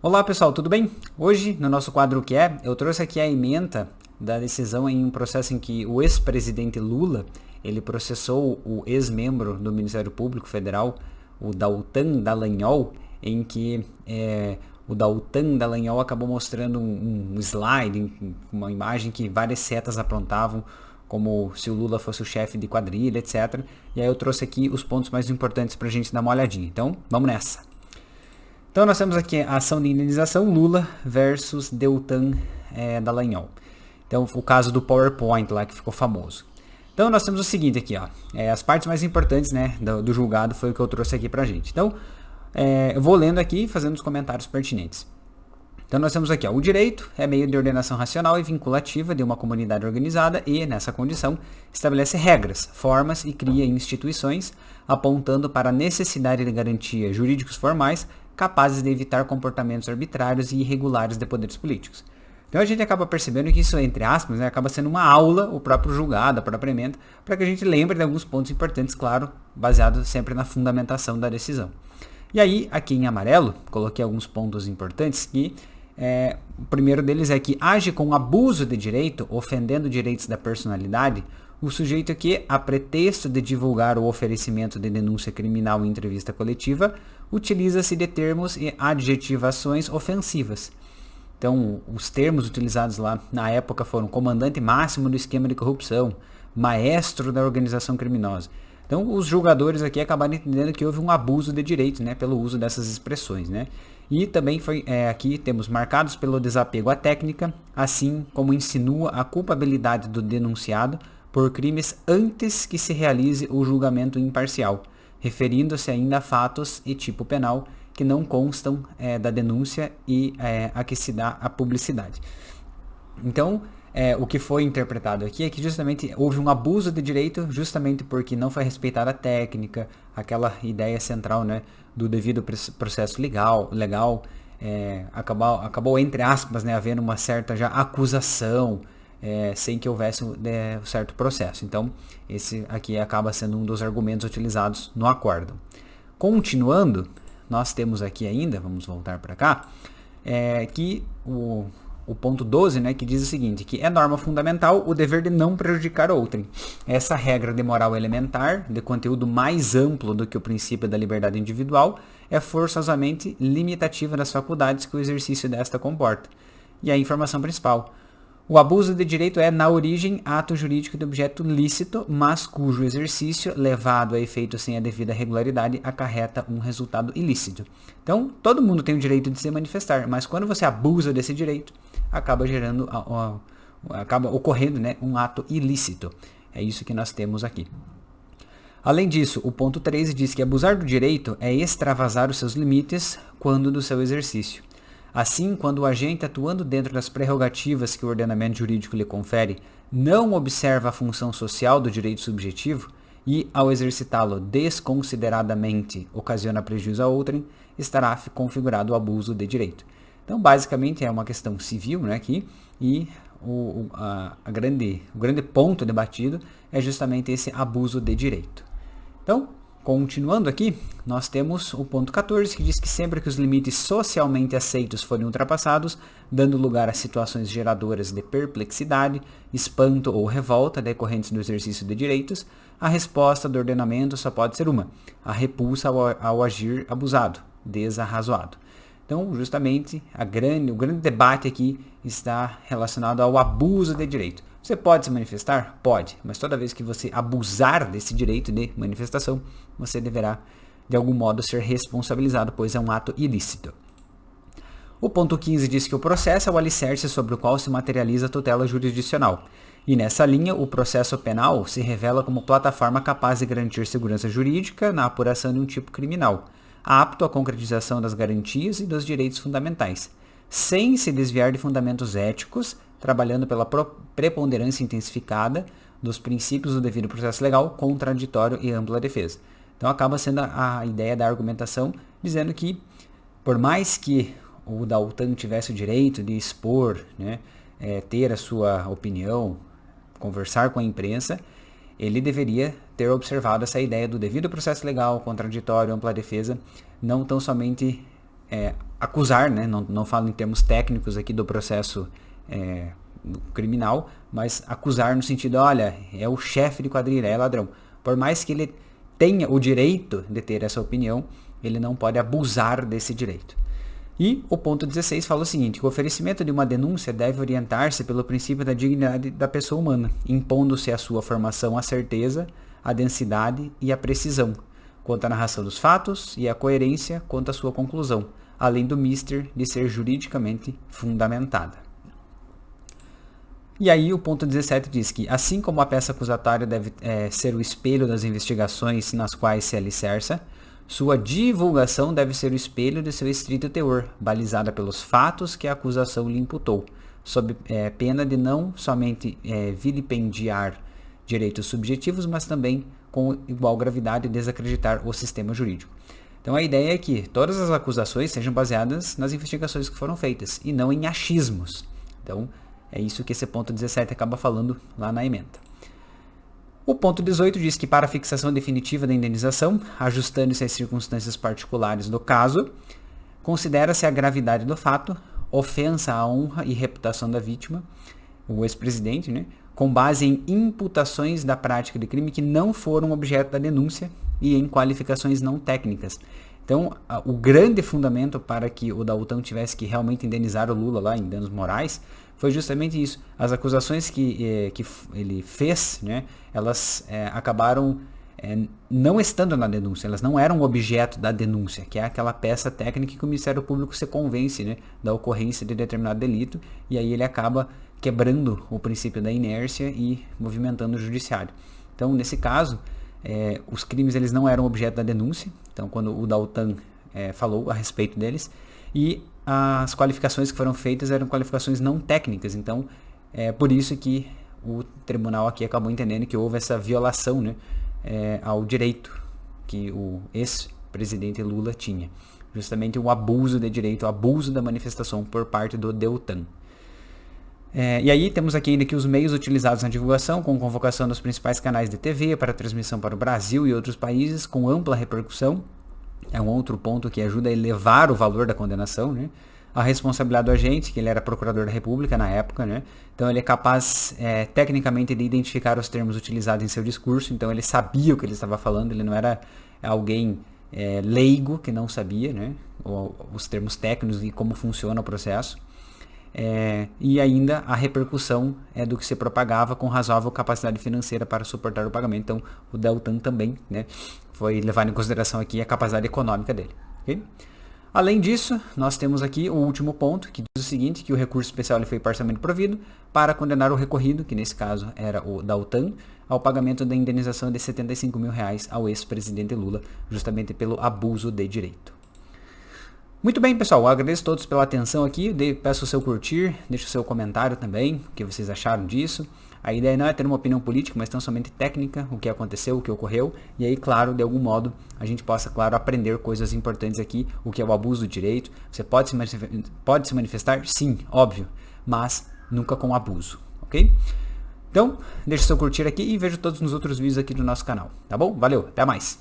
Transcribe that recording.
Olá pessoal, tudo bem? Hoje, no nosso quadro O Que É, eu trouxe aqui a ementa da decisão em um processo em que o ex-presidente Lula, ele processou o ex-membro do Ministério Público Federal, o Deltan Dallagnol, em que o Deltan Dallagnol acabou mostrando um slide, uma imagem que várias setas aprontavam, como se o Lula fosse o chefe de quadrilha, etc. E aí eu trouxe aqui os pontos mais importantes para a gente dar uma olhadinha. Então, vamos nessa! Então nós temos aqui a ação de indenização Lula versus Deltan Dallagnol. Então o caso do PowerPoint lá que ficou famoso. Então nós temos o seguinte aqui, ó, as partes mais importantes, né, do julgado foi o que eu trouxe aqui pra gente. Então eu vou lendo aqui e fazendo os comentários pertinentes. Então nós temos aqui, ó, o direito é meio de ordenação racional e vinculativa de uma comunidade organizada e, nessa condição, estabelece regras, formas e cria instituições, apontando para a necessidade de garantia jurídicos formais capazes de evitar comportamentos arbitrários e irregulares de poderes políticos. Então a gente acaba percebendo que isso, entre aspas, né, acaba sendo uma aula, o próprio julgado, a própria emenda, para que a gente lembre de alguns pontos importantes, claro, baseado sempre na fundamentação da decisão. E aí, aqui em amarelo, coloquei alguns pontos importantes que o primeiro deles é que age com abuso de direito, ofendendo direitos da personalidade, o sujeito que, a pretexto de divulgar o oferecimento de denúncia criminal em entrevista coletiva, utiliza-se de termos e adjetivações ofensivas. Então, os termos utilizados lá na época foram comandante máximo do esquema de corrupção, maestro da organização criminosa. Então, os julgadores aqui acabaram entendendo que houve um abuso de direitos, né, pelo uso dessas expressões, né? E também foi aqui temos marcados pelo desapego à técnica, assim como insinua a culpabilidade do denunciado por crimes antes que se realize o julgamento imparcial, referindo-se ainda a fatos e tipo penal que não constam da denúncia e a que se dá a publicidade. Então, o que foi interpretado aqui é que justamente houve um abuso de direito justamente porque não foi respeitada a técnica, aquela ideia central, né, do devido processo legal, acabou entre aspas, né, havendo uma certa já acusação, sem que houvesse um certo processo. Então, esse aqui acaba sendo um dos argumentos utilizados no acórdão. Continuando, nós temos aqui ainda, vamos voltar para cá, que o ponto 12, né, que diz o seguinte, que é norma fundamental o dever de não prejudicar outrem. Essa regra de moral elementar, de conteúdo mais amplo do que o princípio da liberdade individual, é forçosamente limitativa das faculdades que o exercício desta comporta. E a informação principal. O abuso de direito é, na origem, ato jurídico de objeto lícito, mas cujo exercício, levado a efeito sem a devida regularidade, acarreta um resultado ilícito. Então, todo mundo tem o direito de se manifestar, mas quando você abusa desse direito, acaba ocorrendo, né, um ato ilícito. É isso que nós temos aqui. Além disso, o ponto 13 diz que abusar do direito é extravasar os seus limites quando do seu exercício. Assim, quando o agente, atuando dentro das prerrogativas que o ordenamento jurídico lhe confere, não observa a função social do direito subjetivo e, ao exercitá-lo desconsideradamente, ocasiona prejuízo a outrem, estará configurado o abuso de direito. Então, basicamente, é uma questão civil, né, aqui, e o grande ponto debatido é justamente esse abuso de direito. Então, continuando aqui, nós temos o ponto 14, que diz que sempre que os limites socialmente aceitos forem ultrapassados, dando lugar a situações geradoras de perplexidade, espanto ou revolta decorrentes do exercício de direitos, a resposta do ordenamento só pode ser uma: a repulsa ao agir abusado, desarrazoado. Então, justamente, o grande debate aqui está relacionado ao abuso de direito. Você pode se manifestar? Pode, mas toda vez que você abusar desse direito de manifestação, você deverá, de algum modo, ser responsabilizado, pois é um ato ilícito. O ponto 15 diz que o processo é o alicerce sobre o qual se materializa a tutela jurisdicional. E nessa linha, o processo penal se revela como plataforma capaz de garantir segurança jurídica na apuração de um tipo criminal, apto à concretização das garantias e dos direitos fundamentais, sem se desviar de fundamentos éticos, trabalhando pela preponderância intensificada dos princípios do devido processo legal, contraditório e ampla defesa. Então acaba sendo a ideia da argumentação, dizendo que, por mais que o Deltan tivesse o direito de expor, né, ter a sua opinião, conversar com a imprensa, ele deveria ter observado essa ideia do devido processo legal, contraditório, ampla defesa, não tão somente acusar, né? Não falo em termos técnicos aqui do processo criminal, mas acusar no sentido, olha, é o chefe de quadrilha, é ladrão. Por mais que ele tenha o direito de ter essa opinião, ele não pode abusar desse direito. E o ponto 16 fala o seguinte, que o oferecimento de uma denúncia deve orientar-se pelo princípio da dignidade da pessoa humana, impondo-se a sua formação a certeza, a densidade e a precisão, quanto à narração dos fatos e a coerência quanto à sua conclusão, além do mister de ser juridicamente fundamentada. E aí o ponto 17 diz que, assim como a peça acusatória deve ser o espelho das investigações nas quais se alicerça, sua divulgação deve ser o espelho de seu estrito teor, balizada pelos fatos que a acusação lhe imputou, sob pena de não somente vilipendiar direitos subjetivos, mas também com igual gravidade desacreditar o sistema jurídico. Então a ideia é que todas as acusações sejam baseadas nas investigações que foram feitas e não em achismos. Então é isso que esse ponto 17 acaba falando lá na ementa. O ponto 18 diz que para a fixação definitiva da indenização, ajustando-se às circunstâncias particulares do caso, considera-se a gravidade do fato, ofensa à honra e reputação da vítima, o ex-presidente, né, com base em imputações da prática de crime que não foram objeto da denúncia e em qualificações não técnicas. Então, o grande fundamento para que o Deltan tivesse que realmente indenizar o Lula lá em danos morais foi justamente isso. As acusações que ele fez, né, elas acabaram não estando na denúncia, elas não eram objeto da denúncia, que é aquela peça técnica que o Ministério Público se convence, né, da ocorrência de determinado delito, e aí ele acaba quebrando o princípio da inércia e movimentando o judiciário. Então, nesse caso, os crimes eles não eram objeto da denúncia, então quando o Deltan falou a respeito deles, e as qualificações que foram feitas eram qualificações não técnicas, então é por isso que o tribunal aqui acabou entendendo que houve essa violação, né, ao direito que o ex-presidente Lula tinha, justamente o abuso de direito, o abuso da manifestação por parte do Deltan. E aí temos aqui ainda que os meios utilizados na divulgação, com convocação dos principais canais de TV para transmissão para o Brasil e outros países, com ampla repercussão, é um outro ponto que ajuda a elevar o valor da condenação, né? A responsabilidade do agente, que ele era procurador da República na época, né? Então ele é capaz, tecnicamente, de identificar os termos utilizados em seu discurso, então ele sabia o que ele estava falando, ele não era alguém leigo que não sabia, né, os termos técnicos e como funciona o processo. E ainda a repercussão do que se propagava com razoável capacidade financeira para suportar o pagamento. Então o Deltan também, né, foi levado em consideração aqui a capacidade econômica dele. Okay? Além disso, nós temos aqui o último ponto, que diz o seguinte, que o recurso especial ele foi parcialmente provido para condenar o recorrido, que nesse caso era o Deltan, ao pagamento da indenização de R$75 mil ao ex-presidente Lula, justamente pelo abuso de direito. Muito bem, pessoal, eu agradeço a todos pela atenção aqui, peço o seu curtir, deixe o seu comentário também, o que vocês acharam disso. A ideia não é ter uma opinião política, mas tão somente técnica, o que aconteceu, o que ocorreu, e aí, claro, de algum modo, a gente possa, claro, aprender coisas importantes aqui, o que é o abuso do direito. Você pode se manifestar? Sim, óbvio, mas nunca com abuso, ok? Então, deixe o seu curtir aqui e vejo todos nos outros vídeos aqui do nosso canal, tá bom? Valeu, até mais!